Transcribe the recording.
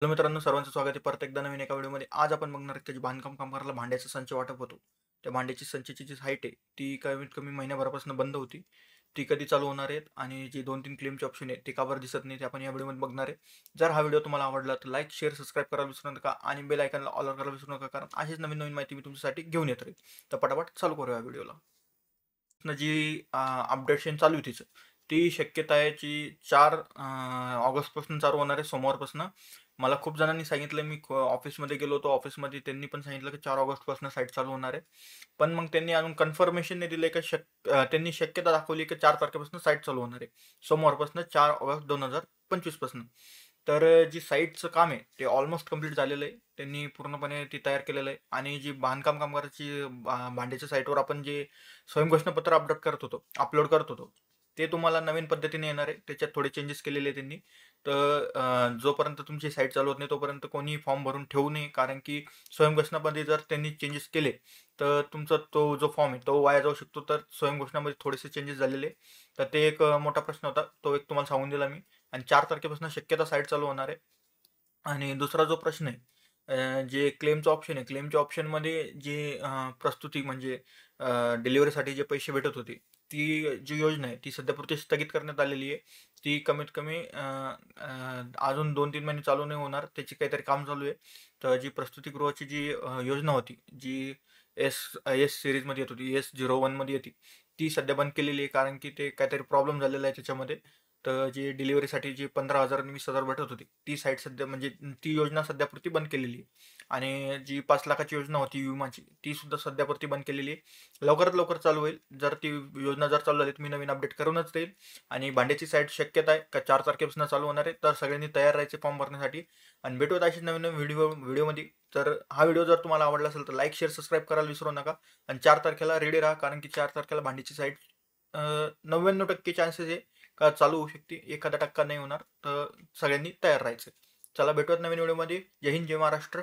Hello मित्रांनो, सर्वांचं स्वागत आहे परत एकदा नवीन एका व्हिडिओमध्ये. आज आपण बघणार आहोत, की बांधकाम कामगाराला भांड्याचा संच वाटप होतो. त्या भांड्याची संचची जी साईट आहे, ती कमीत कमी महिन्याभरापासून बंद होती. ती कधी चालू होणार आहेत आणि जे 2-3 क्लेमचे ऑप्शन आहेत, ते का बरं दिसत नाही, ते आपण या व्हिडिओमध्ये बघणार आहे. जर हा व्हिडिओ तुम्हाला आवडला तर लाईक, शेअर, सबस्क्राईब करायला विसरू नका आणि बेल आयकॉनला ऑल करायला विसरू नका, कारण अशीच नवीन-नवीन माहिती मी तुमच्यासाठी घेऊन येत राहील. तर पटापट चालू करूया या व्हिडिओला. जी अपडेशन चालू आहे तिचं, ती शक्यता आहे की 4 ऑगस्टपासून चालू होणार आहे, सोमवारपासून. मला खूप जणांनी सांगितलं, मी ऑफिसमध्ये गेलो होतो, ऑफिसमध्ये त्यांनी पण सांगितलं की 4 ऑगस्टपासून साईट चालू होणार आहे. पण मग त्यांनी अजून कन्फर्मेशन नाही दिलं की त्यांनी शक्यता दाखवली की 4 तारखेपासून साईट चालू होणार आहे. सोमवारपासून 4 ऑगस्ट 2025 पासून. तर जी साईटचं काम आहे ते ऑलमोस्ट कंप्लीट झालेलं आहे. त्यांनी पूर्णपणे ती तयार केलेलं आहे आणि जी बांधकाम कामगाराची भांड्याच्या साईटवर आपण जे स्वयंघोषणापत्र अपलोड करत होतो, ते तुम्हाला नवीन पद्धतीने येणार आहे. त्याच्यात थोडे चेंजेस केलेले आहेत त्यांनी. तर जोपर्यंत तुमची साईट चालू होत नाही तोपर्यंत कोणीही फॉर्म भरून ठेवू नये. कारण की स्वयंघोषणामध्ये जर त्यांनी चेंजेस केले, तर तुमचा तो जो फॉर्म आहे तो वाया जाऊ शकतो. तर स्वयंघोषणामध्ये थोडेसे चेंजेस झालेले. तर ते एक मोठा प्रश्न होता. तो एक तुम्हाला सांगून दिला मी. आणि 4 तारखेपासून शक्यता साईट चालू होणार आहे. आणि दुसरा जो प्रश्न आहे, जे क्लेमचं ऑप्शन आहे, क्लेमच्या ऑप्शनमध्ये जे प्रस्तुती म्हणजे डिलिव्हरीसाठी जे पैसे भेटत होते, ती जी योजना आहे ती सध्यापुरती स्थगित करण्यात आलेली आहे. ती कमीत कमी अजून 2-3 महिने चालू नाही होणार. त्याची काहीतरी काम चालू आहे. तर जी प्रस्तुतीगृहाची जी योजना होती, जी एस एस सीरीजमध्ये येत होती, S01मध्ये येते, ती सध्या बंद केलेली आहे. कारण की ते काहीतरी प्रॉब्लेम झालेला आहे त्याच्यामध्ये. तर जी डिलिव्हरीसाठी जी 15,000 आणि 20,000 भेटत होती, ती साईट सध्या म्हणजे ती योजना सध्यापुरती बंद केलेली आहे. आणि जी 5 लाखाची योजना होती विमाची, ती सुद्धा सध्यापुरती बंद केलेली आहे. लवकरात लवकर चालू होईल. जर ती योजना जर चालू झाली तर मी नवीन अपडेट करूनच देईल. आणि भांड्याची साईट शक्यता आहे का 4 तारखेपासून चालू होणार आहे. तर सगळ्यांनी तयार राहायचे फॉर्म भरण्यासाठी. आणि भेटूयात अशीच नवीन नवीन व्हिडिओमध्ये. तर हा व्हिडिओ जर तुम्हाला आवडला असेल तर लाईक, शेअर, सबस्क्राईब करायला विसरू नका. आणि 4 तारखेला रेडी राहा, कारण की 4 तारखेला भांडीची साईट 99% चान्सेस आहे का चालू होऊ शकते. 1% नाही होणार. तर सगळ्यांनी तयार राहायचं. चला भेटूयात नवीन व्हिडिओमध्ये. जय हिंद, जय महाराष्ट्र.